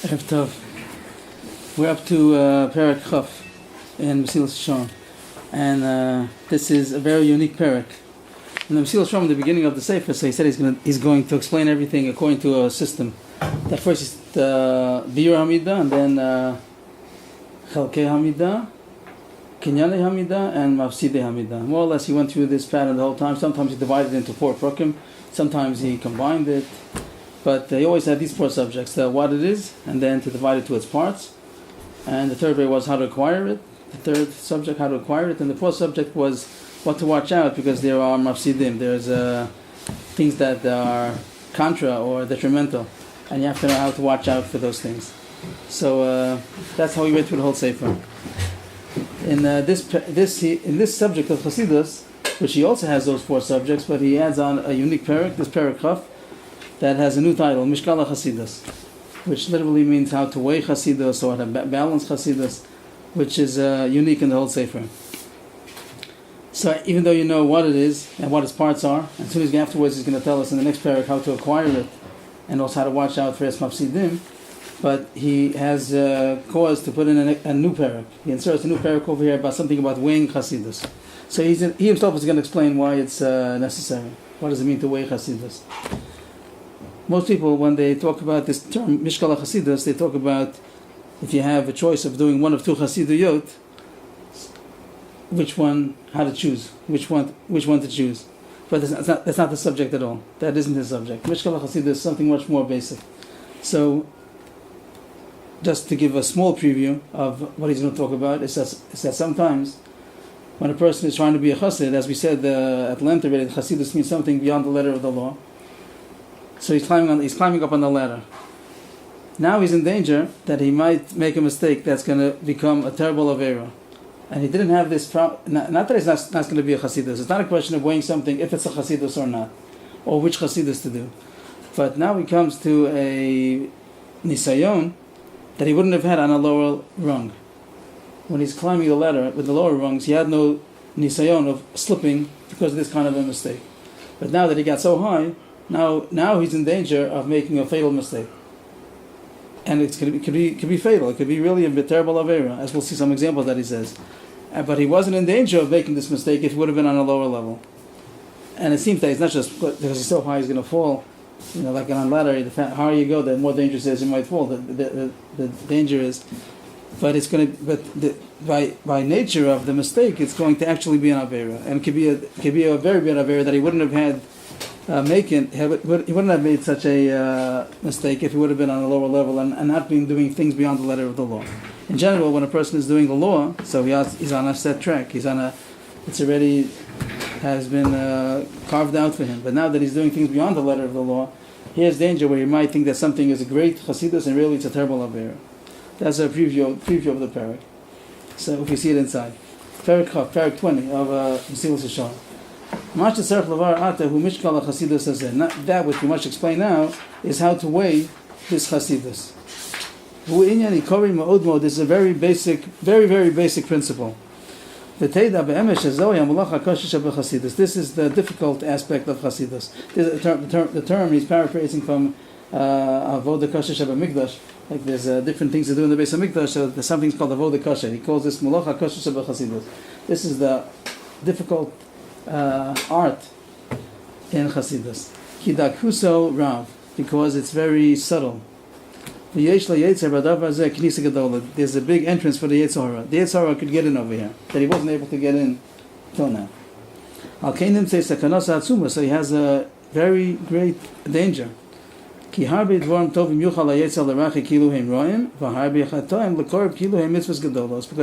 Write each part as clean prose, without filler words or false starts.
Erev Tov. We're up to Perek Chaf in Mesillas, and this is a very unique Perek. In the Mesillas from the beginning of the Sefer, so he said he's going to explain everything according to a system. That first is the Biur Hamidah, and then Chalkei Hamidah, Kinyanei Hamidah, and Mafsidei Hamidah. More or less, he went through this pattern the whole time. Sometimes he divided it into 4 prokim, sometimes he combined it. But he always had these 4 subjects: what it is, and then to divide it to its parts. And the third way was how to acquire it. The third subject, how to acquire it. And the 4th subject was what to watch out, because there are mafsidim. There's things that are contra or detrimental, and you have to know how to watch out for those things. So that's how we went through the whole sefer. In this subject of Chasidus, which he also has those 4 subjects, but he adds on a unique Perek, this Perek Chaf, that has a new title, Mishkala Chasidus, which literally means how to weigh Chasidus or how to balance Chasidus, which is unique in the whole Sefer. So even though you know what it is and what its parts are, as soon as afterwards he's going to tell us in the next Perek how to acquire it and also how to watch out for its mafsidim, but he has cause to put in a new Perek. He inserts a new Perek over here about something about weighing Chasidus. So he himself is going to explain why it's necessary. What does it mean to weigh Chasidus? Most people, when they talk about this term, Mishkala Chasidus, they talk about if you have a choice of doing one of 2 Chasiduyot, which one, how to choose, which one to choose. But that's not the subject at all. That isn't the subject. Mishkala Chasidus is something much more basic. So, just to give a small preview of what he's going to talk about, is that sometimes when a person is trying to be a Chassid, as we said at length already, Chasidus means something beyond the letter of the law. So he's climbing up on the ladder. Now he's in danger that he might make a mistake that's going to become a terrible avera. And he didn't have this not that he's not going to be a Chasidus. It's not a question of weighing something if it's a Chasidus or not, or which Chasidus to do. But now he comes to a nisayon that he wouldn't have had on a lower rung. When he's climbing the ladder with the lower rungs, he had no nisayon of slipping because of this kind of a mistake. But now that he got so high, Now he's in danger of making a fatal mistake, and it could be fatal. It could be really a terrible avera, as we'll see some examples that he says. But he wasn't in danger of making this mistake if it would have been on a lower level. And it seems that it's not just because he's so high he's going to fall. Like on a ladder, the higher you go, the more dangerous it is. You might fall. The danger is, but it's going to. By nature of the mistake, it's going to actually be an avera, and it could be a very bad avera that he wouldn't have had. He wouldn't have made such a mistake if he would have been on a lower level and not been doing things beyond the letter of the law. In general, when a person is doing the law, so he's on a set track. It's already has been carved out for him. But now that he's doing things beyond the letter of the law, he has danger where he might think that something is a great Chasidus and really it's a terrible avera. That's a preview of the Perek. So if you see it inside, Perek 20 of Mesillas. That which we must explain now is how to weigh this Chasidus. This is a very basic, very, very basic principle. This is the difficult aspect of Chasidus. The term he's paraphrasing from Avodah Kasher Shebamikdash. Like there's different things to do in the base of Mikdash. So there's something called Avodah Kasher. He calls this Malacha Kasher Shebechasidus. This is the difficult art in Chasidus. Kidakuso Rav, because it's very subtle. There's a big entrance for the Yetzer Hara. The Yetzer Hara could get in over here, that he wasn't able to get in till now. So he has a very great danger. Because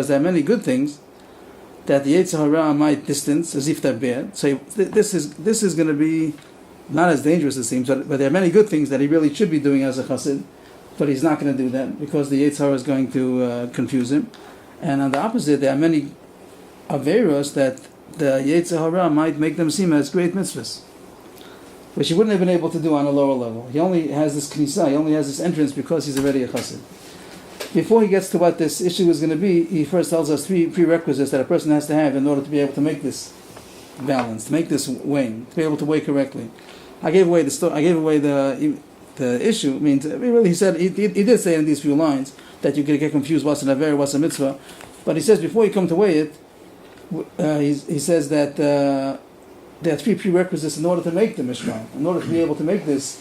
there are many good things that the Yetzer Hara might distance as if they're bad. So this is going to be not as dangerous, it seems, but there are many good things that he really should be doing as a chassid, but he's not going to do that because the Yetzer Hara is going to confuse him. And on the opposite, there are many averos that the Yetzer Hara might make them seem as great mitzvahs, which he wouldn't have been able to do on a lower level. He only has this knisa, he only has this entrance because he's already a chassid. Before he gets to what this issue is going to be, he first tells us 3 prerequisites that a person has to have in order to be able to make this balance, to make this weighing, to be able to weigh correctly. I gave away the the issue means, really, he said, he did say in these few lines that you could get confused what's an aver, what's a mitzvah. But he says before you come to weigh it, he says that there are three prerequisites in order to make the Mishkan. In order to be able to make this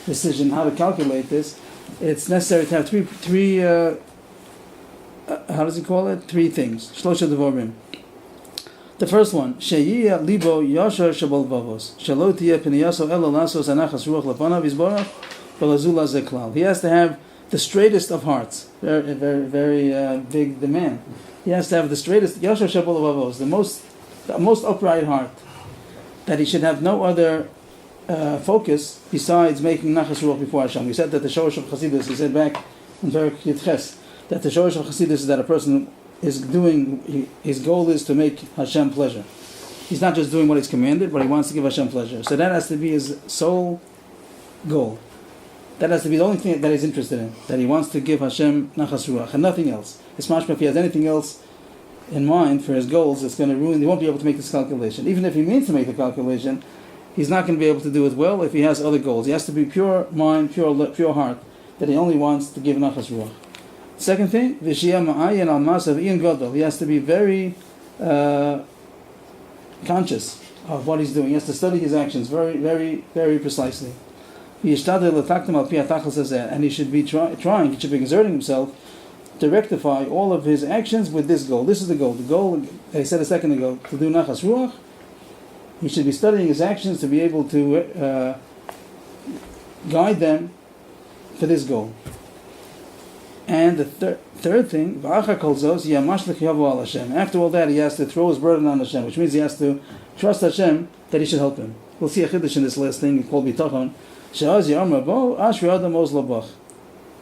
decision, how to calculate this, it's necessary to have three how does he call it? Three things. Shlosha devorim. The first one, Sheyiyah libo yashar shabal vavos, shelo tiyeh piniyaso elo lasos anachas ruach lapanav yizborach v'lazula zeklal. He has to have the straightest of hearts. Very, very, very big demand. He has to have the straightest yashar shabal vavos, the most upright heart. That he should have no other focus besides making nachas ruach before Hashem. We said that the shorish of Chasidus, he said back in Perek Yitches, that the shorish of Chasidus is that a person is doing, his goal is to make Hashem pleasure. He's not just doing what he's commanded, but he wants to give Hashem pleasure. So that has to be his sole goal. That has to be the only thing that he's interested in, that he wants to give Hashem nachas ruach and nothing else. It's mashma if he has anything else in mind for his goals, it's going to ruin, he won't be able to make this calculation. Even if he means to make the calculation, he's not going to be able to do it well if he has other goals. He has to be pure mind, pure heart, that he only wants to give nachas ruach. Second thing, v'shiyah ma'ayin al masav iyan gadol. He has to be very conscious of what he's doing. He has to study his actions very, very, very precisely. And he should be trying, he should be exerting himself to rectify all of his actions with this goal. This is the goal. The goal, I said a second ago, to do nachas ruach. He should be studying his actions to be able to guide them for this goal. And the third thing, after all that, he has to throw his burden on Hashem, which means he has to trust Hashem that he should help him. We'll see a chiddush in this last thing called bitachon.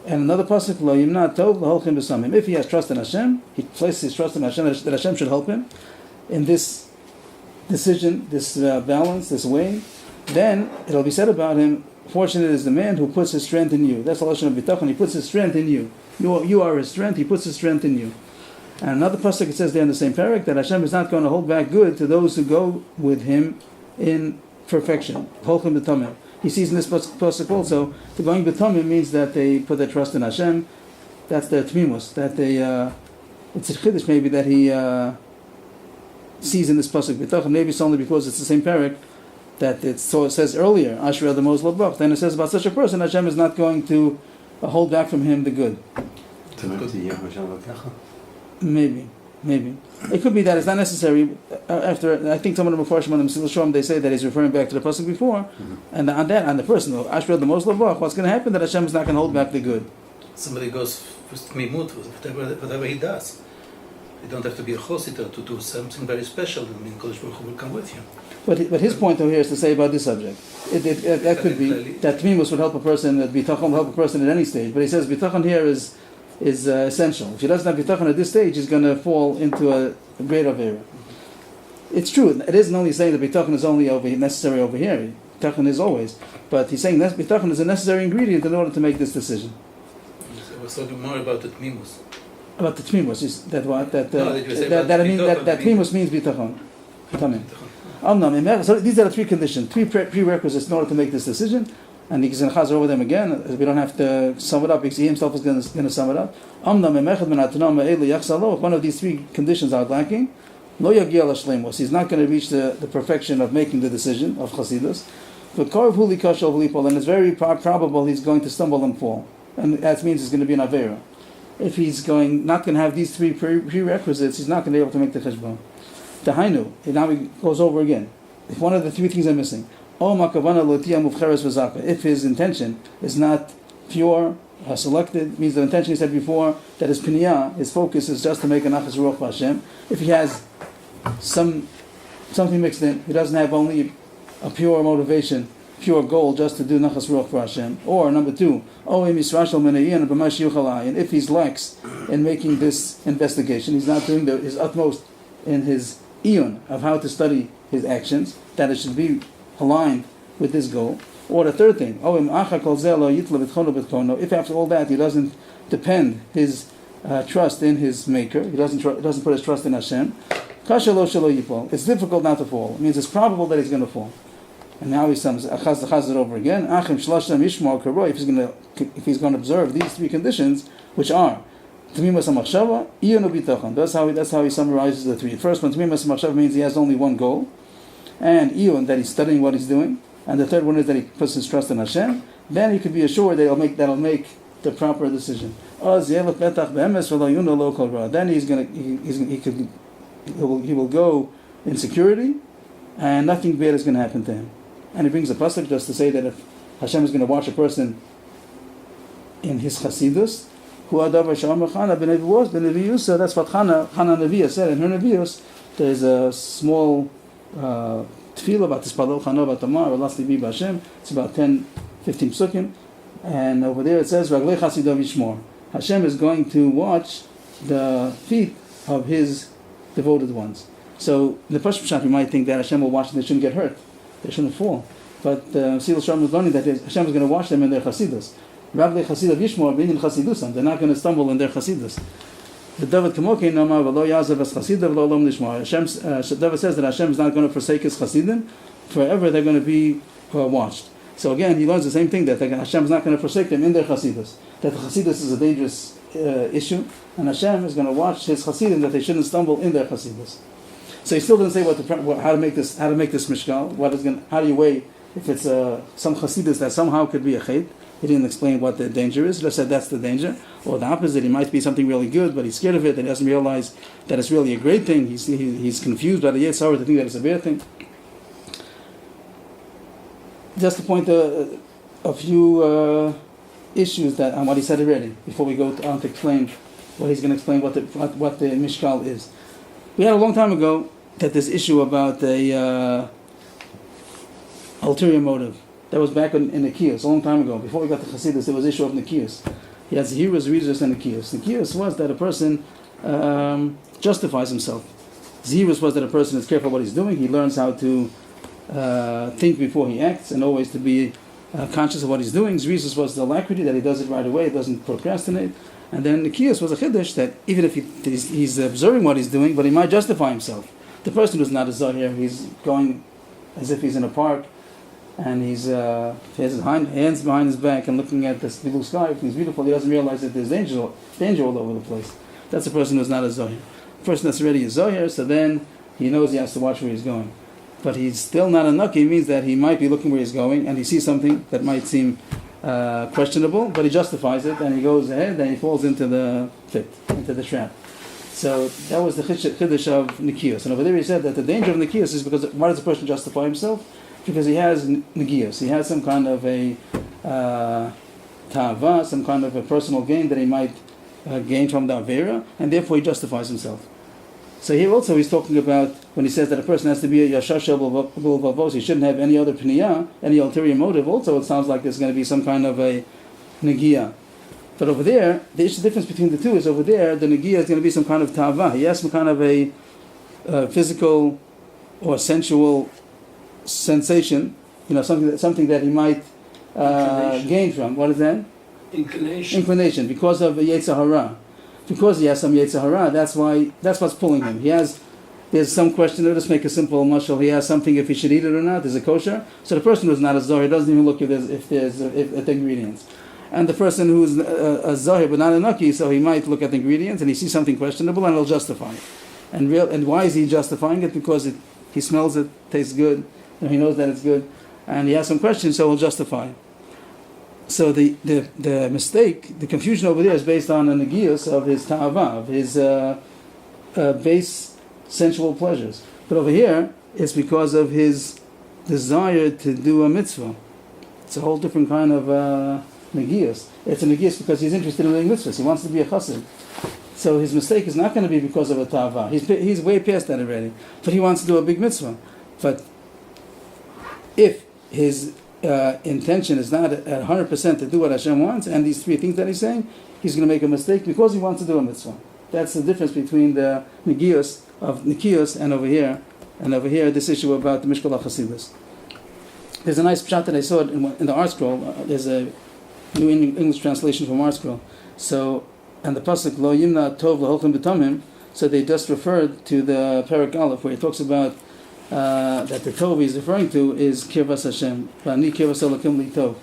And another pasuk, lo yimna tov l'holchem b'samim. If he has trust in Hashem, he places his trust in Hashem that Hashem should help him in this decision, this balance, this way. Then it'll be said about him, fortunate is the man who puts his strength in you. That's the lashon of bitachon. He puts his strength in you. You are his strength. He puts his strength in you. And another pasuk, it says there in the same Perek that Hashem is not going to hold back good to those who go with Him in perfection. Holchem b'tamim. He sees in this pasuk also, the going b'tamim means that they put their trust in Hashem. That's their tmimus. That they, it's a chiddush maybe that he sees in this pasuk bitachon. Maybe it's only because it's the same Perek that it says earlier, Asher the most labach. Then it says about such a person, Hashem is not going to hold back from him the good. Maybe. It could be that it's not necessary. After I think some of the Mepharshim on the Mesillas they say that he's referring back to the pasuk before, and on the person, Asher the most labach. What's going to happen? That Hashem is not going to hold back the good. Somebody goes with mimut, whatever he does. You don't have to be a chosita to do something very special. I mean, Kodesh Baruch Hu will come with you. But his point over here is to say about this subject. That could be that tmimus would help a person, that bitachon will help a person at any stage. But he says bitachon here is essential. If he doesn't have bitachon at this stage, he's going to fall into a great avera. It's true. It isn't only saying that bitachon is only necessary over here. Bitachon is always. But he's saying that bitachon is a necessary ingredient in order to make this decision. I was talking more about the tmimus. About the tmimus, is that what? That tmimus means bitachon. So these are the three conditions, three prerequisites in order to make this decision, and he's going to chazer over them again. We don't have to sum it up because he himself is going to sum it up. If one of these three conditions are lacking, he's not going to reach the perfection of making the decision of Chasidus. And it's very probable he's going to stumble and fall, and that means he's going to be an avera. If he's not going to have these three prerequisites, he's not going to be able to make the cheshbon. Tahainu, now he goes over again. If one of the three things are missing, if his intention is not pure, selected, means the intention he said before, that his piniyah, his focus is just to make a nachas ruach Hashem. If he has something mixed in, he doesn't have only a pure motivation, pure goal just to do nachas ruach for Hashem. Or number two, if he's lax in making this investigation, he's not doing his utmost in his iyun of how to study his actions, that it should be aligned with this goal. Or the third thing, if after all that he doesn't depend his trust in his maker, he doesn't put his trust in Hashem, it's difficult not to fall. It means it's probable that he's going to fall. And now he comes achaz it over again. Achim shlasham yishmar karoi. If he's going to observe these three conditions, which are tmimas hamachshava, iyun ubitachon. That's how he summarizes the three. The first one, tmimas hamachshava, means he has only one goal, and iyun, that he's studying what he's doing, and the third one is that he puts his trust in Hashem. Then he could be assured that'll make the proper decision. Then he will go in security, and nothing bad is going to happen to him. And he brings a pasuk just to say that if Hashem is going to watch a person in his Chasidus, that's what Chana Neviah said in her Nevius. There's a small tefillah about this Palol Chana Batamar, Alas Libi B'Hashem. It's about 10-15 psukim, and over there it says Raglei Chasidav Yishmor. Hashem is going to watch the feet of his devoted ones. So the first pshat, you might think that Hashem will watch them; they shouldn't get hurt, they shouldn't fall. But Mesillas Rabbi is learning that Hashem is going to watch them in their Chasidus. Raglei Chasidav Yishmor, being in Chasidusam, they're not going to stumble in their Chasidus. The David Kamokin Namar V'lo Yazav Es Chasidav V'lo Lom Lishmar. David says that Hashem is not going to forsake his Chasidim forever; they're going to be watched. So again, he learns the same thing, that Hashem is not going to forsake them in their Chasidus. That the Chasidus is a dangerous issue, and Hashem is going to watch his Chasidim that they shouldn't stumble in their Chasidus. So he still didn't say how to make this mishkal. How do you weigh if it's some Chasidus that somehow could be a chet? He didn't explain what the danger is. He just said that's the danger. Or the opposite, it might be something really good, but he's scared of it, and he doesn't realize that it's really a great thing. He's confused by the Yetzirah to think that it's a bad thing. Just to point a few issues that on what he said already before we go on to explain what he's going to explain what the mishkal is. We had a long time ago that this issue about the ulterior motive. That was back in Nikias, a long time ago. Before we got to Chasidus, there was issue of Nikias. He had Zehirus, Rezus, and Nikias. Nikias was that a person justifies himself. Zehirus was that a person is careful what he's doing. He learns how to think before he acts, and always to be conscious of what he's doing. Rezus was the alacrity, that he does it right away, doesn't procrastinate. And then Nikias was a chiddush, that even if he's observing what he's doing, but he might justify himself. The person who's not a Zahir, he's going as if he's in a park, and he has his hands behind his back and looking at this blue sky. Everything's beautiful. He doesn't realize that there's danger all over the place. That's a person who's not a Zahir. The person that's already a Zahir, so then he knows he has to watch where he's going. But he's still not a Naki, means that he might be looking where he's going, and he sees something that might seem questionable, but he justifies it, and he goes ahead, and he falls into the pit, into the trap. So that was the chiddush of Nikios. And over there he said that the danger of Nikios is because why does a person justify himself? Because he has Nikios. He has some kind of a ta'ava, some kind of a personal gain that he might gain from the Avera, and therefore he justifies himself. So here also he's talking about, when he says that a person has to be a Yashar Shel Vavos, he shouldn't have any other Pniyah, any ulterior motive. Also, it sounds like there's going to be some kind of a Negiah. But over there, the difference between the two is over there, the Negiah is going to be some kind of Ta'ava. He has some kind of a physical or sensual sensation, something that he might gain from. What is that? Inclination, because of a Yetzer Hara. Because he has some Yetzer Hara, that's what's pulling him. There's some question, let's make a simple mashal, he has something if he should eat it or not, is it kosher? So the person who's not a Zohar doesn't even look if the ingredients. And the person who's a Zohar but not a Naki, so he might look at the ingredients and he sees something questionable and he'll justify it. And why is he justifying it? Because he smells it, tastes good, and he knows that it's good, and he has some questions, so he'll justify it. So the mistake, the confusion over there is based on the negius of his ta'ava, of his base sensual pleasures. But over here, it's because of his desire to do a mitzvah. It's a whole different kind of negius. It's a negius because he's interested in doing mitzvahs. He wants to be a chassid. So his mistake is not going to be because of a ta'ava. He's way past that already. But he wants to do a big mitzvah. But if his intention is not at 100% to do what Hashem wants, and these three things that he's saying, he's going to make a mistake because he wants to do a mitzvah. That's the difference between the negios of Nikios and over here this issue about the Mishkal HaChasidus. There's a nice pshat that I saw in the art scroll. There's a New English translation from art scroll. So, and the pasuk Lo Yimna Tov L'Holchem B'Tamim, so they just referred to the Perek Aleph where it talks about that the tov he's referring to is kirvas Hashem. V'ani kirvas Elokim li tov.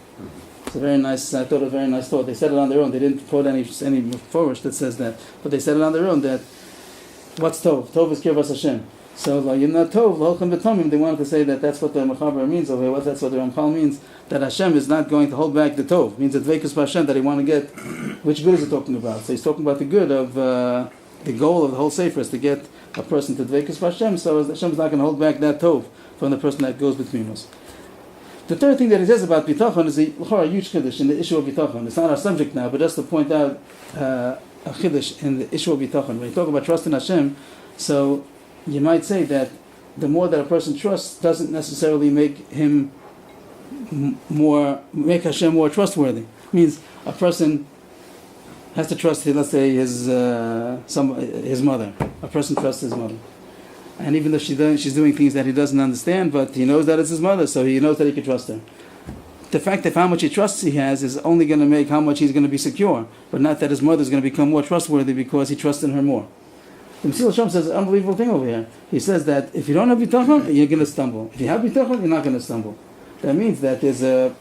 It's a very nice. I thought it was a very nice thought. They said it on their own. They didn't quote any forward that says that, but they said it on their own. That what's tov? Tov is kirvas Hashem. So like in that tov, l'holchem v'tomim, they wanted to say that that's what the Mechaber means over here. That's what the Ramchal means. That Hashem is not going to hold back the tov. It means that dveikus b'Hashem that he want to get. Which good is he talking about? So he's talking about the good of the goal of the whole sefer is to get a person to dveikus b'Hashem. So Hashem is not going to hold back that tov from the person that goes between us. The third thing that he says about bitachon is a huge chiddush in the issue of bitachon. It's not our subject now, but just to point out a chiddush in the issue of bitachon. When you talk about trust in Hashem, so you might say that the more that a person trusts doesn't necessarily make him make Hashem more trustworthy. It means a person has to trust, let's say, his mother. A person trusts his mother. And even though she's doing things that he doesn't understand, but he knows that it's his mother, so he knows that he can trust her. The fact that how much he trusts he has is only going to make how much he's going to be secure, but not that his mother is going to become more trustworthy because he trusts in her more. The Mesillas says an unbelievable thing over here. He says that if you don't have bitachon, you're going to stumble. If you have bitachon, you're not going to stumble. That means that there's a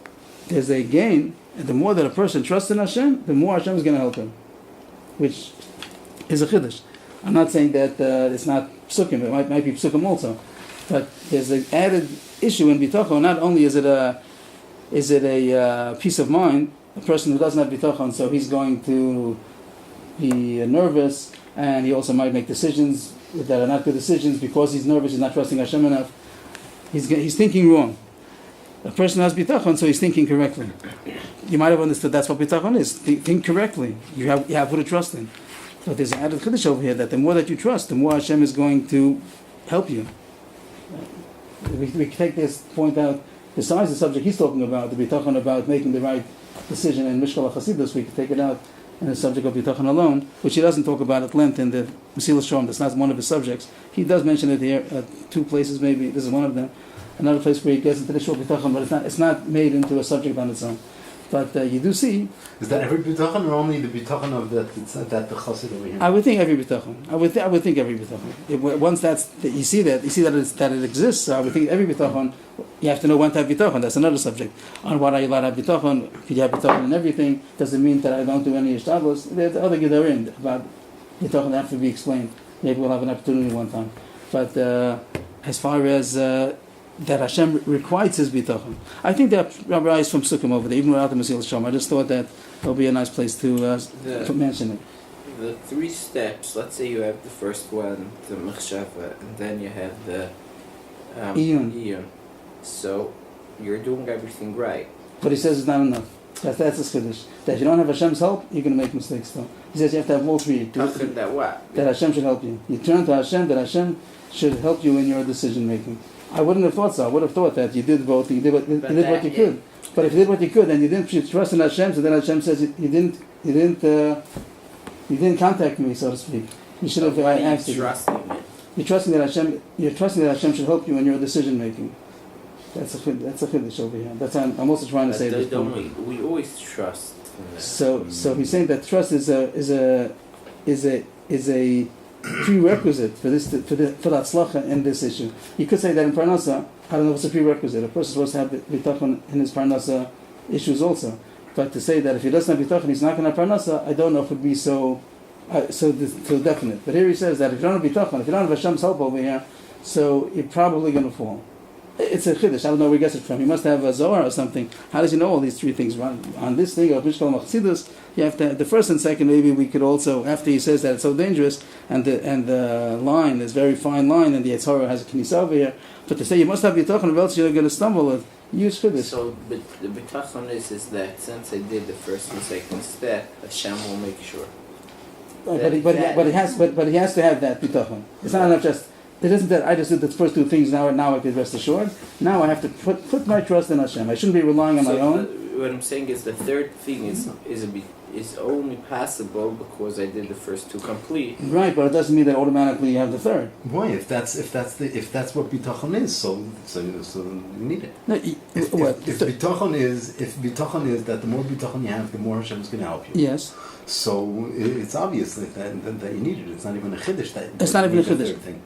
gain, and the more that a person trusts in Hashem, the more Hashem is going to help him, which is a chiddush. I'm not saying that it's not psukim. It might be psukim also, but there's an added issue in bitachon. Not only is it a peace of mind, a person who doesn't have bitachon, so he's going to be nervous. And he also might make decisions that are not good decisions because he's nervous, he's not trusting Hashem enough. He's thinking wrong. A person has bitachon, so he's thinking correctly. You might have understood that's what bitachon is. Think correctly. You have who to trust in. But there's an added chiddush over here that the more that you trust, the more Hashem is going to help you. We can take this point out, besides the subject he's talking about, the bitachon about making the right decision in Mishkal Chasidus, we can take it out in the subject of bitachon alone, which he doesn't talk about at length in the Mesillas Shalom. That's not one of his subjects. He does mention it here at two places, maybe this is one of them. Another place where he gets into the issue of bitachon, but it's not made into a subject on its own. But you do see. Is that every bitachon or only the bitachon of that the chassid over here? I would think every bitachon. I would think every bitachon. Once you see that it exists. So I would think every bitachon. You have to know when to have bitachon. That's another subject. On what are you allowed to have bitachon? If you have bitachon in everything, does it mean that I don't do any ishtadlos? There's other gedarim about bitachon that have to be explained. Maybe we'll have an opportunity one time. But as far as that Hashem requires his bitachon, I think there are rabbis from Sukkim over there, even without the Mesillas Shalom. I just thought that will be a nice place to mention it. The three steps. Let's say you have the first one, the mechshava, and then you have the iyun. So you're doing everything right. But he says it's not enough. That's a chiddush. That if you don't have Hashem's help, you're going to make mistakes still. He says you have to have all three. That what? That Hashem should help you. You turn to Hashem, that Hashem should help you in your decision making. I wouldn't have thought so. I would have thought that you did both. You did what you could. But if you did what you could and you didn't trust in Hashem, so then Hashem says you didn't contact me, so to speak. You should have asked you. You're trusting that Hashem should help you in your decision making. That's a chiddush over here. That's I'm also trying to say this point. We always trust. So he's saying that trust is a prerequisite for the atzlacha in this issue. You could say that in parnasa, I don't know if it's a prerequisite. A person is supposed to have bitachon in his parnasa issues also. But to say that if he doesn't have bitachon, he's not going to have parnasa, I don't know if it would be so definite. But here he says that if you don't have bitachon, if you don't have Hashem's help over here, so you're probably going to fall. It's a chiddush. I don't know where he gets it from. He must have a zohar or something. How does he know all these three things? On this thing of Mishkal Chasidus, you have to the first and second. Maybe we could also, after he says that it's so dangerous, and the line, this very fine line, and the Yetzirah has a knisa over here. But to say you must have bitachon, or else you're going to stumble. Use chiddush. So, but the bitachon is that since I did the first and second step, Hashem will make sure. But he has to have that bitachon. It's not enough just. It isn't that I just did the first two things, now I can rest assured. Now I have to put my trust in Hashem. I shouldn't be relying on my own. What I'm saying is the third thing is only possible because I did the first two complete. Right, but it doesn't mean that automatically you have the third. Why? If that's what bitachon is, so you need it. No, if bitachon is that the more bitachon you have, the more Hashem is going to help you. Yes. So it's obvious that you need it. It's not even a chiddush. It's not even a chiddush.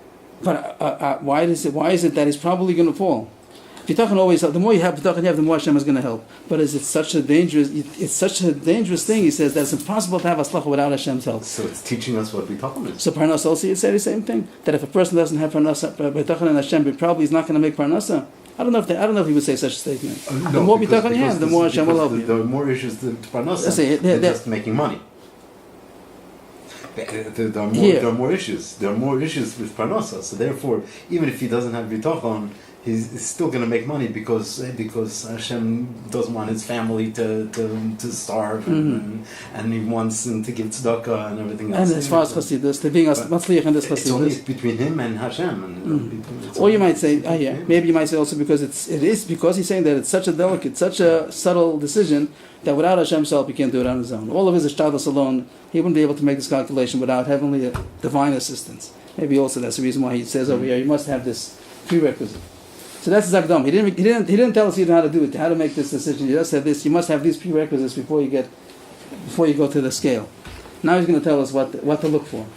But why is it that he's probably going to fall? Bitachon always, the more you have bitachon, the more Hashem is going to help. But it's such a dangerous thing, he says, that it's impossible to have aslacha without Hashem's help. So it's teaching us what bitachon is. So parnasa also, you say the same thing, that if a person doesn't have parnasa, bitachon and Hashem, but probably he's not going to make parnasa. I don't know if he would say such a statement. The more bitachon you have, the more Hashem will help you. There are more issues to parnasa than just making money. There are more issues. There are more issues with parnasa. So therefore, even if he doesn't have bitachon, he's still going to make money because Hashem doesn't want his family to starve, and he wants him to give tzedakah and everything else. And as far as Chasidus, the being matzliach in this Chasidus, it's only between him and Hashem. Or you might say, maybe you might say also because it is because he's saying that it's such a delicate, such a subtle decision that without Hashem's help he can't do it on his own. All of his ishtadlus alone, he wouldn't be able to make this calculation without heavenly divine assistance. Maybe also that's the reason why he says over here you must have this prerequisite. So that's his Akdam. He didn't tell us even how to do it, how to make this decision. He just said this. You must have these prerequisites before you go to the scale. Now he's going to tell us what to look for.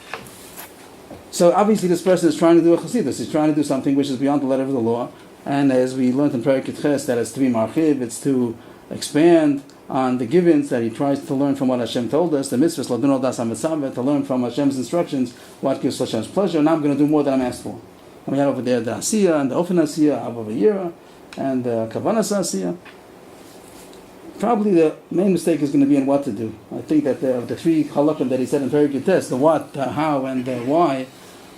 So obviously this person is trying to do a Chasidus. He's trying to do something which is beyond the letter of the law. And as we learned in Perek that it's to be marchiv, it's to expand on the givens that he tries to learn from what Hashem told us, the mitzvahs, ladun das ha-mitzvah, to learn from Hashem's instructions what gives Hashem's pleasure. Now I'm going to do more than I'm asked for. And we have over there the Asiya and the Ofen Asiya, Abba Vayira, and the Kavanas Asiya. Probably the main mistake is going to be in what to do. I think that the three halakim that he said in Perek the what, the how, and the why,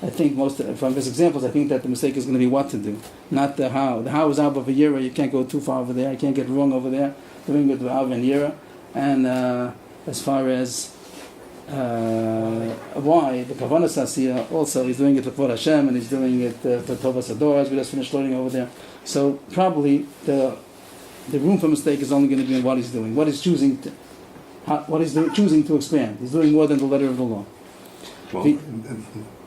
I think from his examples, I think that the mistake is going to be what to do, not the how. The how is Abba Vayira, you can't go too far over there, you can't get wrong over there, doing it with Abba and Yira. And as far as why, the Kavanas Asiya, also he's doing it for Hashem, and he's doing it for Tovas Ador, as we just finished learning over there. So probably the room for mistake is only going to be in what he's doing, what he's choosing to expand. He's doing more than the letter of the law. Well,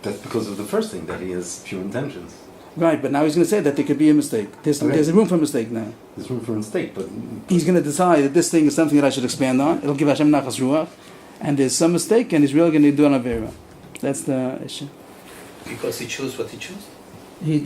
that's because of the first thing, that he has pure intentions. Right, but now he's going to say that there could be a mistake. There's a room for mistake now. There's room for mistake, but he's going to decide that this thing is something that I should expand on. It'll give Hashem nachas ruach, and there's some mistake, and he's really going to do an avera. That's the issue. Because he chose what he chose.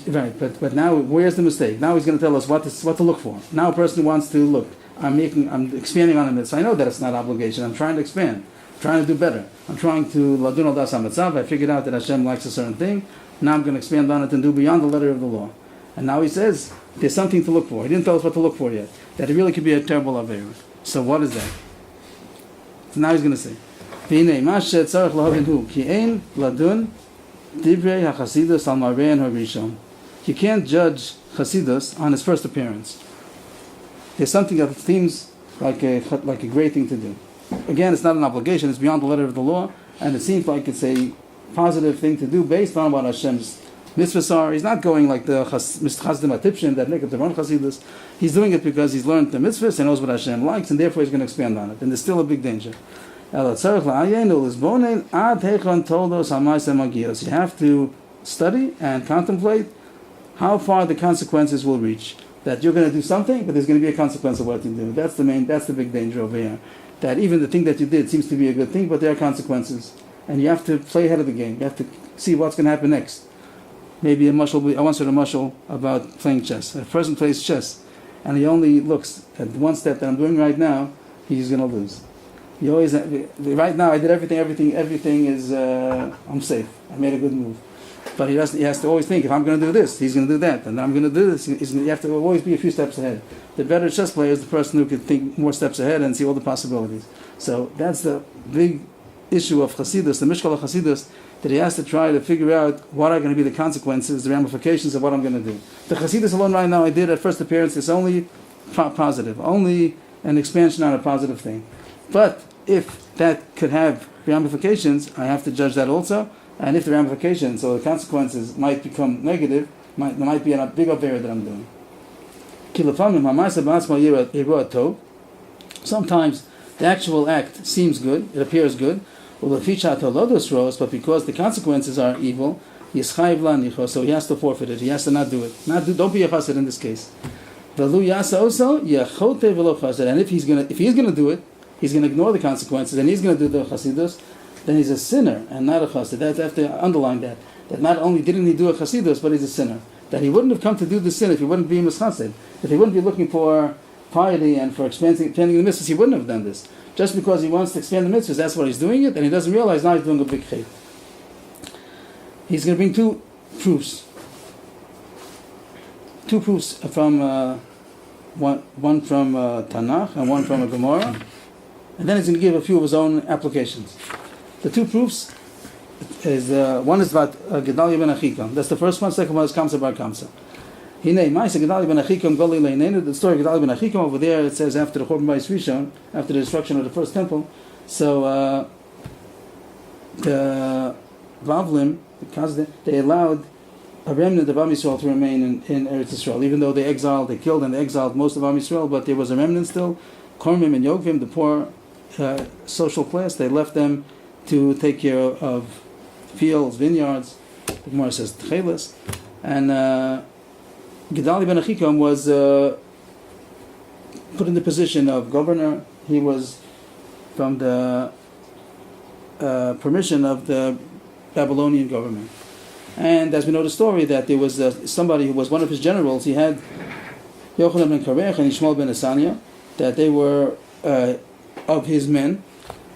Right, but now where's the mistake? Now he's going to tell us what to look for. Now a person wants to look. I'm expanding on a mitzvah. I know that it's not obligation. I'm trying to expand. I'm trying to do better. I'm trying to ladun al das ha-mitzav. I figured out that Hashem likes a certain thing. Now I'm going to expand on it and do beyond the letter of the law. And now he says there's something to look for. He didn't tell us what to look for yet. That it really could be a terrible avera. So what is that? So now he's going to say, "V'inei mashet tzarich lahavin ki ein ladun divrei ha-chasidus al marvein ha-rishon." You can't judge Chasidus on his first appearance. There's something that seems like a great thing to do. Again, it's not an obligation. It's beyond the letter of the law, and it seems like it's a positive thing to do based on what Hashem's mitzvahs are. He's not going like the Chassidim Atipshin that make it the run Chasidus. He's doing it because he's learned the mitzvahs and knows what Hashem likes, and therefore he's going to expand on it. And there's still a big danger. You have to study and contemplate how far the consequences will reach. That you're going to do something, but there's going to be a consequence of what you do. That's the big danger over here. That even the thing that you did seems to be a good thing, but there are consequences. And you have to play ahead of the game. You have to see what's going to happen next. Maybe I once heard a mashal about playing chess. A person plays chess, and he only looks at one step that I'm doing right now, he's going to lose. You always, right now I did everything is, I'm safe. I made a good move. But he has to always think, if I'm going to do this, he's going to do that, and I'm going to do this. You have to always be a few steps ahead. The better chess player is the person who can think more steps ahead and see all the possibilities. So that's the big issue of Chasidus, the Mishkal of Chasidus, that he has to try to figure out what are going to be the consequences, the ramifications of what I'm going to do. The Chasidus alone right now I did at first appearance is only positive, only an expansion on a positive thing. But if that could have ramifications, I have to judge that also. And if the ramifications or the consequences might become negative, there might be a big avera that I'm doing. Sometimes the actual act seems good, it appears good, but because the consequences are evil, so he has to forfeit it, he has to not do it. Don't be a chassid in this case. And if he's going to do it, he's going to ignore the consequences, and he's going to do the chasidus, then he's a sinner and not a chassid. That's have to underline that. That not only didn't he do a chasidus, but he's a sinner. That he wouldn't have come to do the sin if he wouldn't be mischasid. If he wouldn't be looking for piety and for expanding the mitzvahs, he wouldn't have done this. Just because he wants to expand the mitzvahs, that's why he's doing it, and he doesn't realize now he's doing a big chait. He's going to bring two proofs. Two proofs from one from Tanakh and one from a Gemara, and then he's going to give a few of his own applications. The two proofs is one is about Gedalia ben Achikam. That's the first one. Second one is Kamsa bar Kamsa. Hinei Ma'aseh Gedalia ben Achikam Goli Leinenu. The story of Gedalia ben Achikam over there, it says after the Churban Bayis Rishon, after the destruction of the first temple. So the Bavlim, they allowed a remnant of Am Yisrael to remain in Eretz Yisrael, even though they killed and they exiled most of Am Yisrael, but there was a remnant still. Kormim and Yogvim, the poor social class, they left them to take care of fields, vineyards. The Gemara says Tchelis. And Gedalia ben Achikam was put in the position of governor. He was from the permission of the Babylonian government. And as we know the story, that there was somebody who was one of his generals. He had Yochanan ben Kareach and Yishmael ben Asanya, that they were of his men.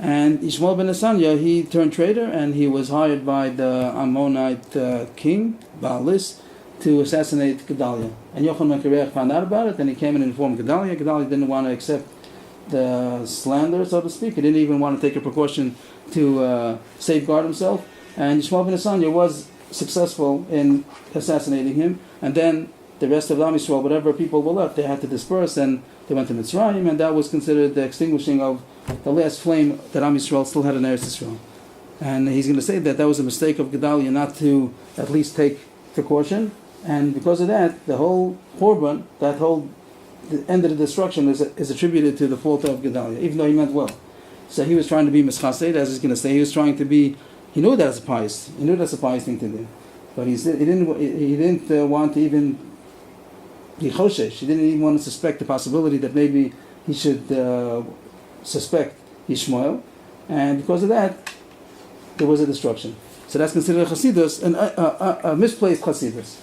And Yishmael ben Asanya, he turned traitor, and he was hired by the Ammonite king, Baalis, to assassinate Gedalia. And Yochanan ben Kareach found out about it, and he came and informed Gedalia. Gedalia didn't want to accept the slander, so to speak. He didn't even want to take a precaution to safeguard himself. And Yishmael ben Asanya was successful in assassinating him, and then the rest of Am Yisrael, whatever people were left, they had to disperse, and they went to Mitzrayim, and that was considered the extinguishing of the last flame that Am Yisrael still had in Eretz Yisrael. And he's going to say that was a mistake of Gedalia not to at least take precaution, and because of that, the whole Korban, the end of the destruction is attributed to the fault of Gedalia, even though he meant well. So he was trying to be mischasid, as he's going to say. He was trying to be. He knew that's a pious. He knew that's a pious thing to do, but he didn't want to even be choshesh. He didn't even want to suspect the possibility that maybe he should suspect Yishmael, and because of that, there was a destruction. So that's considered a chasidus, a misplaced chasidus.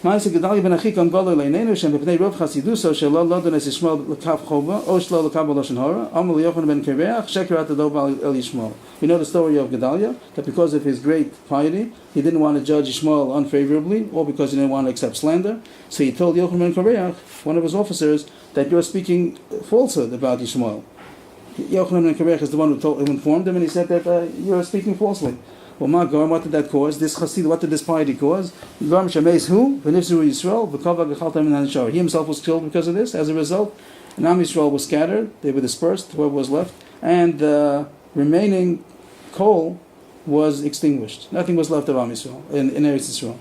Ma'aseh Gedalia ben Achikam Golo Leinenu Shem B'nei Rov Chasiduso Shelo Lodon Es Yishmael L'Kav Chova O Shlo L'Kav Lashon Hora Amal Yochanan ben Kareach Sheker At Adov El Yishmael. We know the story of Gedalia, that because of his great piety, he didn't want to judge Yishmael unfavorably, or because he didn't want to accept slander. So he told Yochanan ben Kareach, one of his officers, that you're speaking falsehood about Yishmael. Yochanan ben Kareach is the one who informed him, and he said that you're speaking falsely. Well, my God, what did that cause? This chassid, what did this piety cause? He himself was killed because of this. As a result, and Am Yisrael was scattered. They were dispersed, whoever was left, and the remaining coal was extinguished. Nothing was left of Am Yisrael in Eretz Yisrael.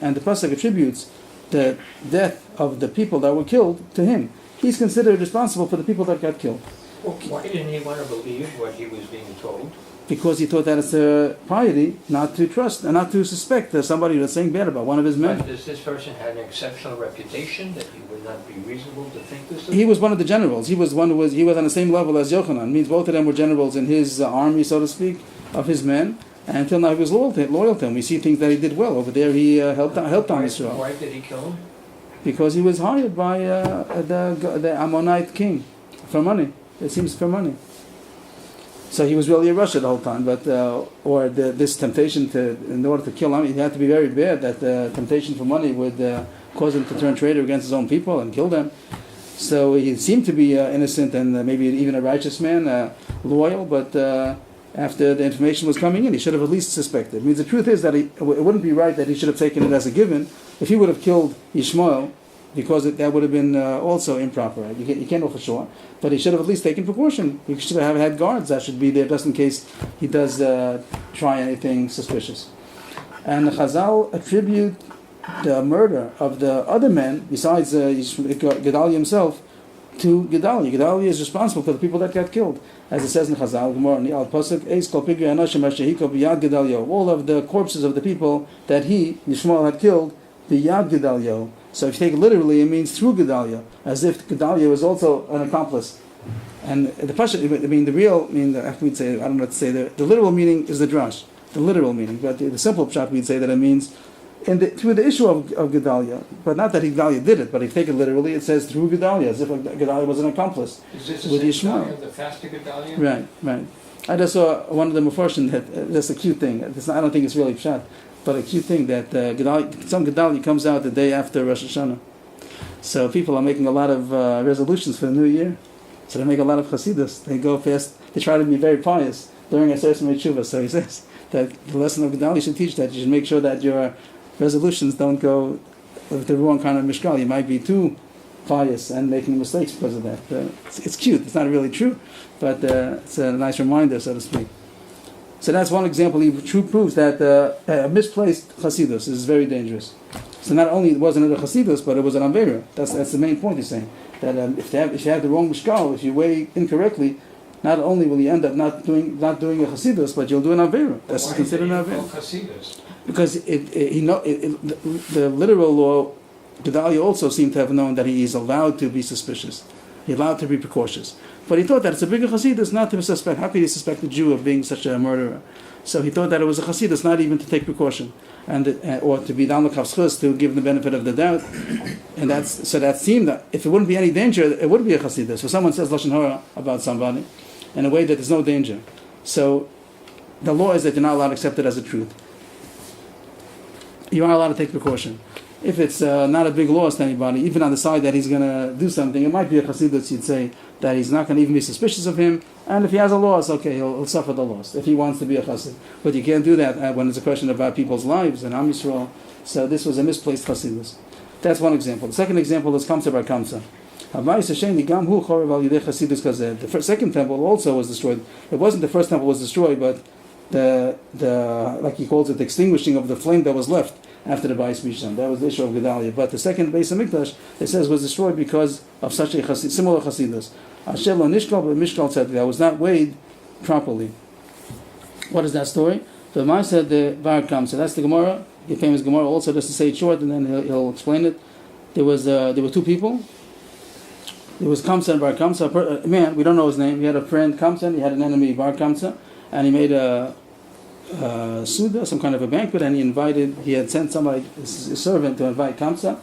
And the pasuk attributes the death of the people that were killed to him. He's considered responsible for the people that got killed. Well, why didn't he want to believe what he was being told? Because he thought that it's a piety not to trust and not to suspect that somebody was saying bad about one of his men. But does this person have an exceptional reputation that he would not be reasonable to think this of? He was one of the generals. He was on the same level as Yochanan. It means both of them were generals in his army, so to speak, of his men. And until now he was loyal to him. We see things that he did well. Over there he helped on Israel. Why did he kill him? Because he was hired by the Ammonite king for money. It seems for money. So he was really a Russia the whole time, but this temptation in order to kill him, it had to be very bad that the temptation for money would cause him to turn traitor against his own people and kill them. So he seemed to be innocent and maybe even a righteous man, loyal, but after the information was coming in, he should have at least suspected. It means the truth is that it wouldn't be right that he should have taken it as a given. If he would have killed Yishmael, because that would have been also improper. Right? You can't know for sure. But he should have at least taken precaution. He should have had guards that should be there just in case he does try anything suspicious. And the Chazal attribute the murder of the other men, besides Gedalia himself, to Gedalia. Gedalia is responsible for the people that got killed. As it says in Chazal, all of the corpses of the people that Yishmael had killed, the Yad Gedalia. So if you take it literally, it means through Gedalia, as if Gedalia was also an accomplice And the Pasha, I mean, the real, we'd say, I don't know what to say, the literal meaning is the drash, the literal meaning, but the simple pshat, we'd say that it means through the issue of Gedalia, but not that Gedalia did it, but if you take it literally, it says through Gedalia, as if Gedalia was an accomplice Is this with the same Yishmael. Gedalia, the faster Gedalia? Right. I just saw one of the Mefarshim that that's a cute thing. I don't think it's really pshat, but a cute thing that some Gedalia comes out the day after Rosh Hashanah. So people are making a lot of resolutions for the new year. So they make a lot of Chasidus. They go fast. They try to be very pious during a certain Yeshivas. So he says that the lesson of Gedalia should teach that you should make sure that your resolutions don't go with the wrong kind of mishkal. You might be too pious and making mistakes because of that. It's cute. It's not really true, but it's a nice reminder, so to speak. So that's one example. He proves that a misplaced Chasidus is very dangerous. So not only wasn't it a Chasidus, but it was an Avera. That's the main point he's saying. That if you have the wrong mishkal, if you weigh incorrectly, not only will you end up not doing a Chasidus, but you'll do an Avera. That's considered an Avera. Because the literal law, Gedalia also seemed to have known that he is allowed to be suspicious. He's allowed to be precautious. But he thought that it's a bigger Chasidus not to suspect. How could he suspect a Jew of being such a murderer? So he thought that it was a Chasidus not even to take precaution, or to be down the Chasidus to give the benefit of the doubt. And that seemed that if it wouldn't be any danger, it would be a Chasidus. So someone says Lashon Hara about somebody in a way that there's no danger. So the law is that you're not allowed to accept it as a truth. You are allowed to take precaution. If it's not a big loss to anybody, even on the side that he's going to do something, it might be a Chasidus, you'd say, that he's not going to even be suspicious of him, and if he has a loss, okay, he'll suffer the loss, if he wants to be a Chasid. But you can't do that when it's a question about people's lives and Am Yisrael. So this was a misplaced Chasidus. That's one example. The second example is Kamsa Bar Kamsa. The second temple also was destroyed. It wasn't the first temple was destroyed, but the like he calls it, the extinguishing of the flame that was left after the Bais Misham. That was the issue of Gedalia. But the second Beis HaMikdash, it says, was destroyed because of such a similar Chasidus. Asher lo nishkal, but Mishkal said that was not weighed properly. What is that story? The Gemara said the Bar Kamsa. That's the Gemara, the famous Gemara. Also, just to say it short, and then he'll explain it. There were two people. There was Kamsa and Bar Kamsa. A man, we don't know his name. He had a friend Kamsa, and he had an enemy Bar Kamsa, and he made a Suda, some kind of a banquet, and he had sent somebody, his servant, to invite Kamsa,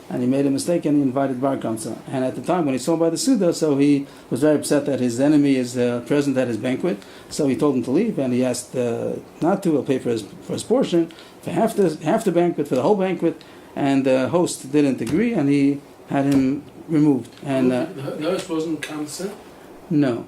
and he made a mistake and he invited Bar Kamsa. And at the time when he saw by the Suda, so he was very upset that his enemy is present at his banquet, so he told him to leave, and he asked not to, he'll pay for his portion, for half the banquet, for the whole banquet, and the host didn't agree, and he had him removed. And the host wasn't Kamsa? No.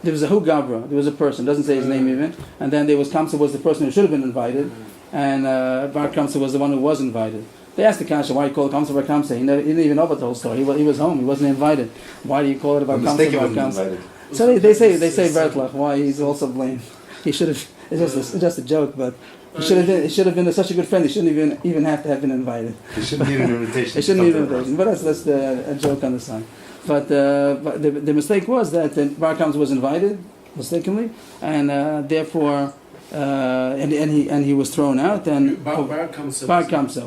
There was a Hugabra, there was a person, doesn't say his name even, and then there was Kamsa was the person who should have been invited, and Bar Kamsa was the one who was invited. They asked the Kasha, why you call it Kamsa Bar Kamsa? He didn't even know about the whole story. He was home, he wasn't invited. Why do you call it Bar Kamsa Bar Kamsa? So they say Bertlach, why he's also blamed. He should have, it's just a joke, but he should have been such a good friend, he shouldn't even have to have been invited. He shouldn't need an invitation. He shouldn't need an invitation, but that's a joke on the side. But the mistake was that Bar Kamsa was invited mistakenly, and therefore, and he was thrown out. And Bar Kamsa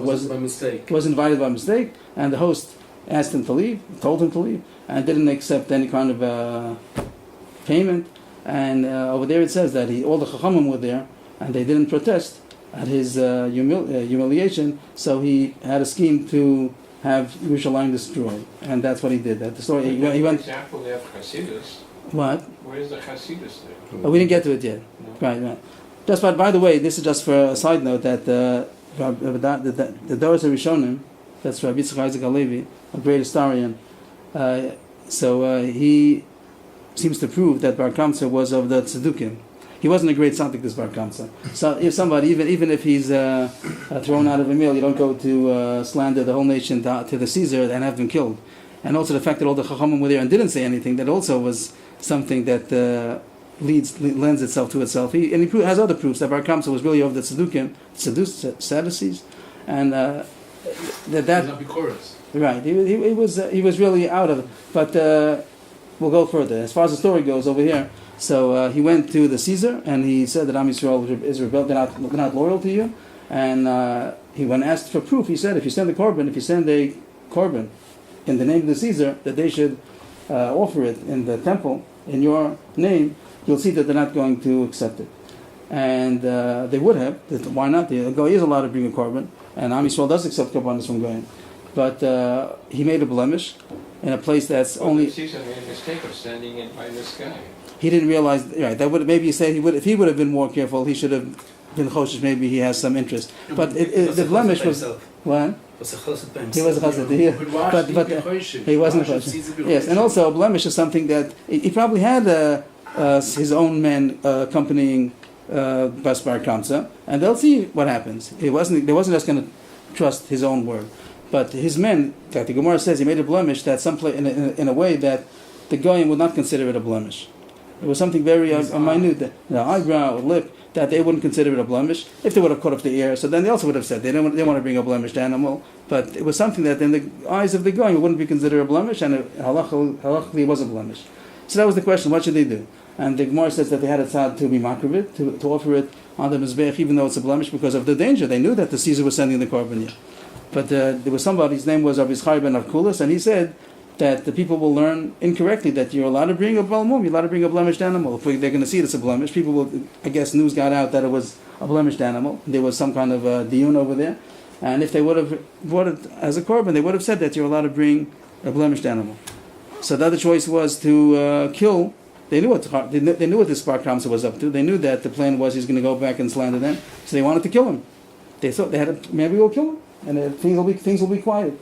was invited by mistake, and the host asked him to leave, told him to leave, and didn't accept any kind of payment. And over there it says that all the Chachamim were there, and they didn't protest at his humiliation. So he had a scheme to have Yerushalayim destroyed, and that's what he did. That the story. He went. Example, they have Chasidus. What? Where is the Chasidus there? Oh, we didn't get to it yet. No. Right. Just by the way, this is just for a side note that the Doros Rishonim, that's Rabbi Isaac Halevi, a great historian. So he seems to prove that Bar Kamsa was of the Tzedukim. He wasn't a great tzaddik, this Bar Kamsa. So if somebody, even if he's thrown out of a meal, you don't go to slander the whole nation to the Caesar and have them killed. And also the fact that all the Chachamim were there and didn't say anything, that also was something that lends itself to itself. He has other proofs that Bar Kamsa was really of the Tzedukim, Sadducees, and that. Right, he was really out of it. But we'll go further. As far as the story goes over here, so he went to the Caesar and he said that Am Yisrael is rebelled, they're not loyal to you. And he, when asked for proof, he said if you send a korban in the name of the Caesar, that they should offer it in the temple in your name, you'll see that they're not going to accept it. And they would have. Why not? The Goy is allowed to bring a korban, and Am Yisrael does accept korbanos from Goyim. But he made a blemish in a place that's only. The Caesar made a mistake of sending it by this guy. He didn't realize. Right. That would maybe he said he would if he would have been more careful. He should have been choshesh. Maybe he has some interest. But the blemish was what? He was a chassid. He wasn't a chassid. Yes, and also a blemish is something that he probably had his own men accompanying Bas Bar Kamsa, and they'll see what happens. They wasn't just going to trust his own word, but his men. Like the Gemara says, he made a blemish that in a way that the Goyim would not consider it a blemish. It was something very minute, the eyebrow, lip, that they wouldn't consider it a blemish. If they would have cut off the ear, so then they also would have said they want to bring a blemished animal. But it was something that in the eyes of the Goyim it wouldn't be considered a blemish, and halachically it was a blemish. So that was the question: what should they do? And the Gemara says that they had a tzad to be makrivit, to offer it on the mizbeach, even though it's a blemish, because of the danger. They knew that the Caesar was sending the korban. But there was somebody, his name was Rabbi Yitzchak ben Avkulas, and he said that the people will learn incorrectly that you're allowed to bring a balmum, you're allowed to bring a blemished animal. If they're going to see it as a blemish, people will, I guess news got out that it was a blemished animal. There was some kind of a diyun over there. And if they would have brought it as a korban, they would have said that you're allowed to bring a blemished animal. So the other choice was to kill. They knew what this Bar Kamsa was up to. They knew that the plan was he's going to go back and slander them. So they wanted to kill him. They thought they had maybe we'll kill him, and things will be quiet.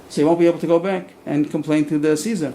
So he won't be able to go back and complain to the Caesar.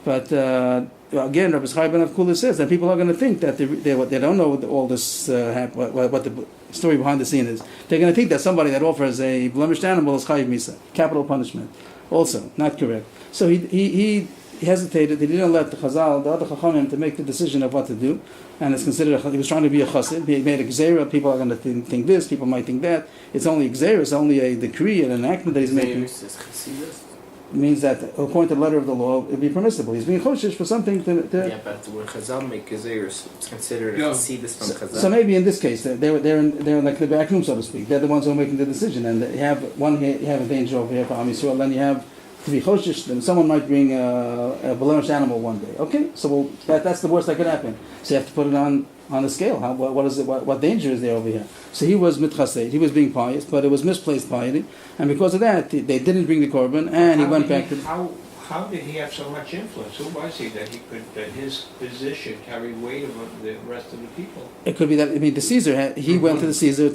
But again, Rabbi Yitzchak ben Avkulah says that people are going to think that they don't know what all this what the story behind the scene is. They're going to think that somebody that offers a blemished animal is chayiv misa, capital punishment. Also, not correct. So he hesitated. He didn't let the Chazal, the other Chachamim, to make the decision of what to do. And it's considered, he was trying to be a chassid. He made a gzeira. People are going to think this, people might think that. It's only a gzeira, it's only a decree, an enactment that he's making. It means that, according to the letter of the law, it would be permissible. He's being choshesh for something to... Yeah, but when Chazal make gezeiros, it's considered a Chasidus from Chazal. So maybe in this case, they're like the back room, so to speak. They're the ones who are making the decision. And you have a danger over here for Am Yisrael, then you have to be choshesh, then someone might bring a blemished animal one day. Okay, so that's the worst that could happen. So you have to put it on the scale. What danger is there over here? So he was mitchased, he was being pious, but it was misplaced piety, and because of that, they didn't bring the korban, and he went back to... How did he have so much influence? Who was he that his position carried weight over the rest of the people? It could be that, the Caesar, he went to the Caesar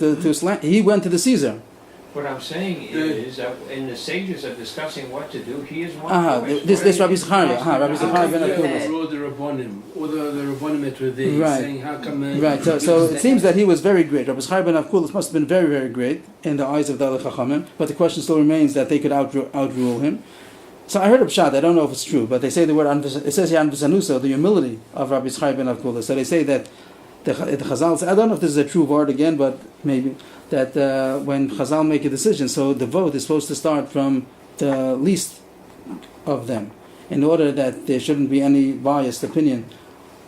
he went to the Caesar. What I'm saying is that in the sages are discussing what to do, he is one voice. This Rabbi Zechariah. Rabbi Zechariah ben Akiva. Wrote the Rabbonim, or the Rabbonim that were there, right. saying how come... Right, so it seems that he was very great. Rabbi Zechariah ben Akiva must have been very, very great in the eyes of the other Chachamim, but the question still remains that they could outrule him. So I heard a pshat, I don't know if it's true, but they say the word, it says here, the humility of Rabbi Zechariah ben Akiva. So they say that the Chazal, I don't know if this is a true word again, but maybe, that when Chazal make a decision, so the vote is supposed to start from the least of them, in order that there shouldn't be any biased opinion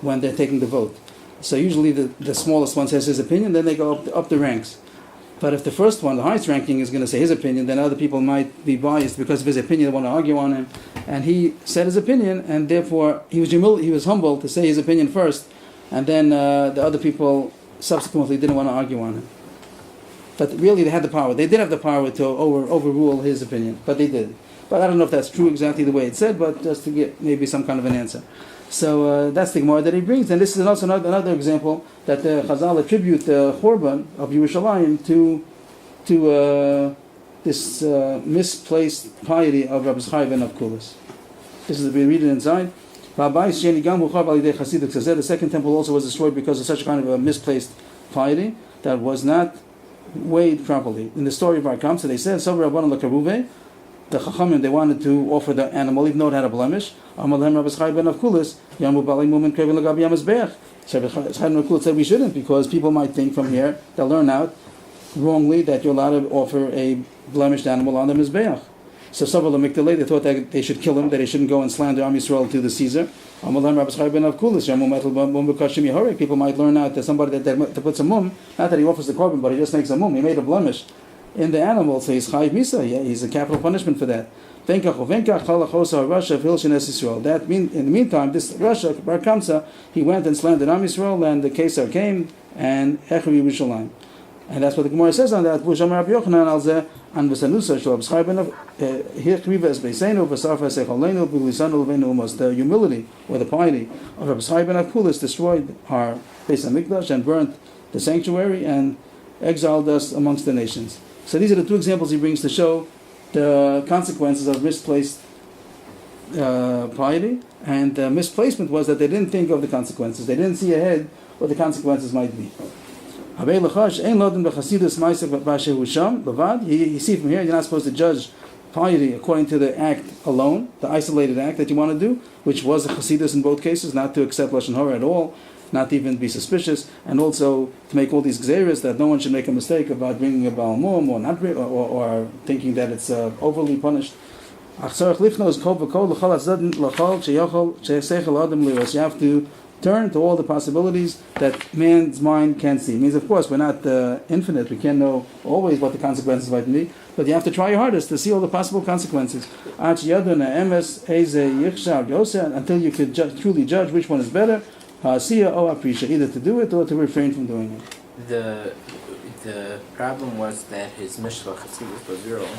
when they're taking the vote. So usually the smallest one says his opinion, then they go up the ranks. But if the first one, the highest ranking, is going to say his opinion, then other people might be biased because of his opinion, they want to argue on him. And he said his opinion, and therefore he was humble to say his opinion first, and then the other people subsequently didn't want to argue on him. But really they had the power. They did have the power to overrule his opinion, but they did. But I don't know if that's true exactly the way it said, but just to get maybe some kind of an answer. So that's the Gemara that he brings. And this is also another example that the Chazal attribute the Chorban of Yerushalayim to this misplaced piety of Rabbi Zechariah ben Avkulas. This is, we read it inside. The second temple also was destroyed because of such a kind of a misplaced piety that was not weighed properly. In the story of Bar Kamsa, they said, the Chachamim, they wanted to offer the animal even though it had a blemish. Rabbi Zechariah ben Avkulas said we shouldn't, because people might think from here, they'll learn out wrongly that you're allowed to offer a blemished animal on the Mizbeach. So several of them, they thought that they should kill him, that they shouldn't go and slander Am Yisrael to the Caesar. People might learn out that somebody that puts a mum, not that he offers the korban, but he just makes a mum, he made a blemish. in the animal, so he's chayiv misa. Yeah, he's a capital punishment for that. That mean in the meantime, this Russia Bar Kamsa, he went and slandered Am Yisrael, and the Kesar came and Echri Yerushalayim. And that's what the Gemara says on that. The humility or the piety of Rabbi Chaim ben Akulis destroyed our Beis Hamikdash and burnt the sanctuary and exiled us amongst the nations. So these are the two examples he brings to show the consequences of misplaced piety. And the misplacement was that they didn't think of the consequences. They didn't see ahead what the consequences might be. You see from here, you're not supposed to judge piety according to the act alone, the isolated act that you want to do, which was a Chasidus in both cases, not to accept Lashon Hara at all, not to even be suspicious, and also to make all these gzeres that no one should make a mistake about bringing a Baal Mum or thinking that it's overly punished. You have to turn to all the possibilities that man's mind can see. It means, of course, we're not infinite. We can't know always what the consequences might be, but you have to try your hardest to see all the possible consequences until you could truly judge which one is better, either to do it or to refrain from doing it. The problem was that his Mishra Chasidus was wrong.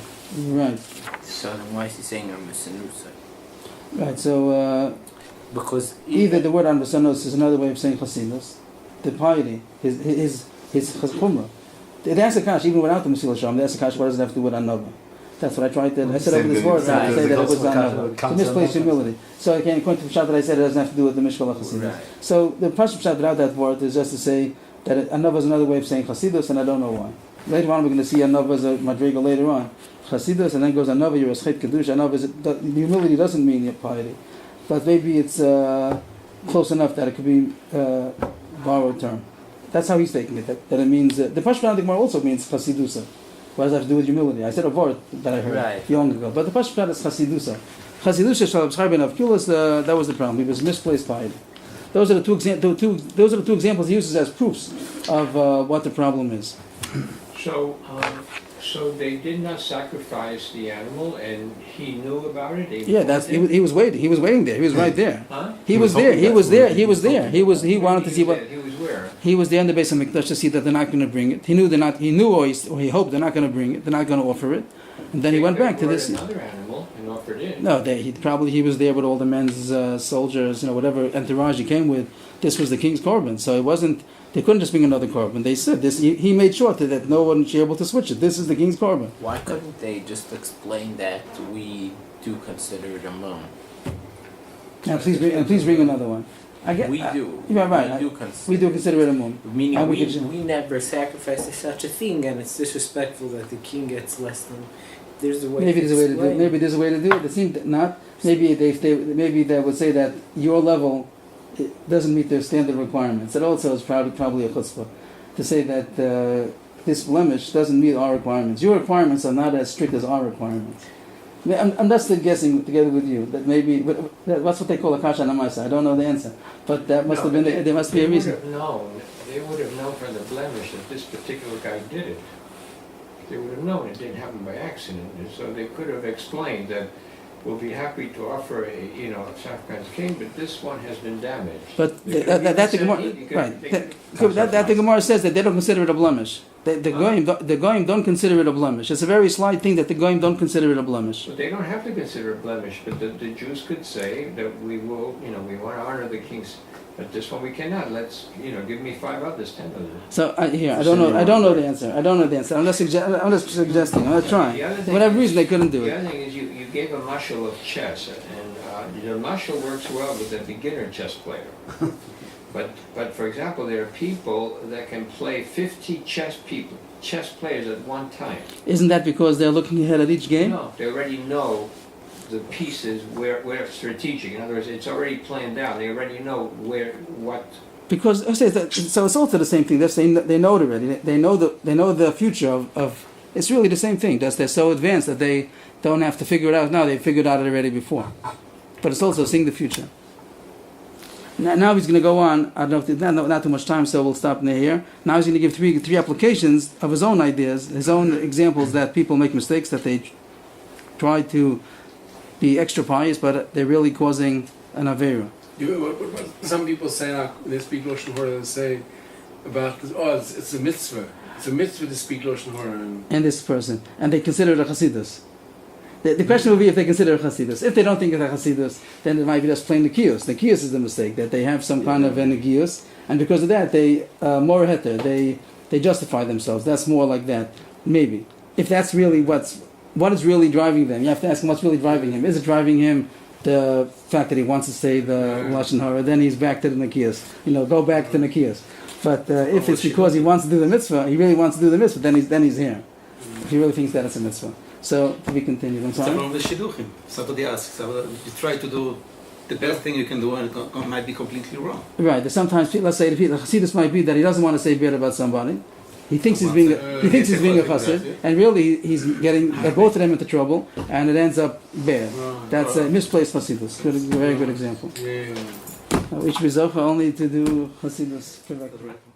Right. So then why is he saying Mesillas? Right, so because either the word Mesillas is another way of saying Chasidus, the piety, his chumrah. They ask the kash, even without the Mesillas Rabbi, they ask the kash, what does it have to do with Anova? That's what I tried to. I said over this word, I say that it was Anova. To misplace humility. So I can't according to the pshat that I said it doesn't have to do with the Mishkal Chasidus. Right. So the pshat without that word is just to say that Anova is another way of saying Chasidus, and I don't know why. Later on, we're going to see Anova as a madriga later on. Chasidus, and then goes Anova, you're a Schet Kedush. Anova is the humility doesn't mean your piety, but maybe it's close enough that it could be a borrowed term. That's how he's taking it. That it means the Pashtunan Gemara also means Chasidusa. What does that have to do with humility? I said a word that I heard long ago, but the Pashtunan is Chasidusa. Chasidusa Shalab Schreiben of Kulas. That was the problem. He was misplaced piety. Those are the two examples he uses as proofs of what the problem is. So they did not sacrifice the animal, and he knew about it. He was waiting. He was waiting there. He was right there. Huh? He was there. He wanted to see what. He was where? He was there in the Beis Hamikdash to see that they're not going to bring it. He knew they're not. He knew or he hoped they're not going to bring it. They're not going to offer it. And then he went back to this. Another animal and offered it. No, he was there with all the men's soldiers, whatever entourage he came with. This was the king's korban, so it wasn't. They couldn't just bring another korban. They said this. He made sure that no one should be able to switch it. This is the king's korban. Why couldn't they just explain that we do consider it a mum? And please bring another one. We do. You're right. We do consider it a mum. Meaning we never sacrifice such a thing, and it's disrespectful that the king gets less than. There's a way. Maybe there's a way to do it. Maybe there's a way to do it. It seemed not. Maybe they would say that your level. It doesn't meet their standard requirements. It also is probably a chutzpah to say that this blemish doesn't meet our requirements. Your requirements are not as strict as our requirements. I'm just guessing together with you that maybe that's what they call a kasha namasa. I don't know the answer, but that must have been there must be a reason. They would have known from the blemish that this particular guy did it. They would have known it didn't happen by accident, and so they could have explained that. We'll be happy to offer a sacrifice king, but this one has been damaged. But that the Gemara says that they don't consider it a blemish. The goyim don't consider it a blemish. It's a very slight thing that the goyim don't consider it a blemish. But they don't have to consider it a blemish. But the Jews could say that we will, we want to honor the kings. But this one we cannot. Let's, give me 5 others, 10 others. So I don't know the answer. I'm just suggesting. I'm not trying. For whatever reason, they couldn't do it. The other thing is you gave a mashal of chess, and the mashal works well with a beginner chess player. But for example, there are people that can play 50 chess players at one time. Isn't that because they're looking ahead at each game? No, they already know the pieces where it's strategic. In other words, it's already planned out. They already know what. Because so it's also the same thing. They know it already. They know the future of. It's really the same thing. They're so advanced that they don't have to figure it out now. They figured out it already before. But it's also seeing the future. Now he's going to go on. I don't know if not too much time, so we'll stop here. Now he's going to give three applications of his own ideas, his own examples that people make mistakes, that they try to be extra pious, but they're really causing an avera. Some people say, they speak Lashon Hara, and say about, it's a mitzvah. It's a mitzvah to speak Lashon Hara. And this person. And they consider it a Chasidus. The question will be if they consider it a Chasidus. If they don't think it's a Chasidus, then it might be just plain Nekius. Nekius is the mistake, that they have some kind of a Nekius, and because of that, they, more heter, they justify themselves. That's more like that. Maybe. If that's really what is really driving them, you have to ask him what's really driving him. Is it driving him the fact that he wants to say the Lashon Hara, then he's back to the Nekius. Go back to Nekius. But if it's because he wants to do the mitzvah, he really wants to do the mitzvah, then he's here. If he really thinks that it's a mitzvah. So, to be continued. I'm sorry. It's the shidduchim. Somebody asks, you try to do the best thing you can do, and it might be completely wrong. Right. There's sometimes, let's say, the Chasidus might be that he doesn't want to say bad about somebody. He thinks he's being a chassid, and really he's getting both of them into trouble, and it ends up bad. That's a misplaced Chasidus. A very good example. We should be zocha only to do Chasidus correctly.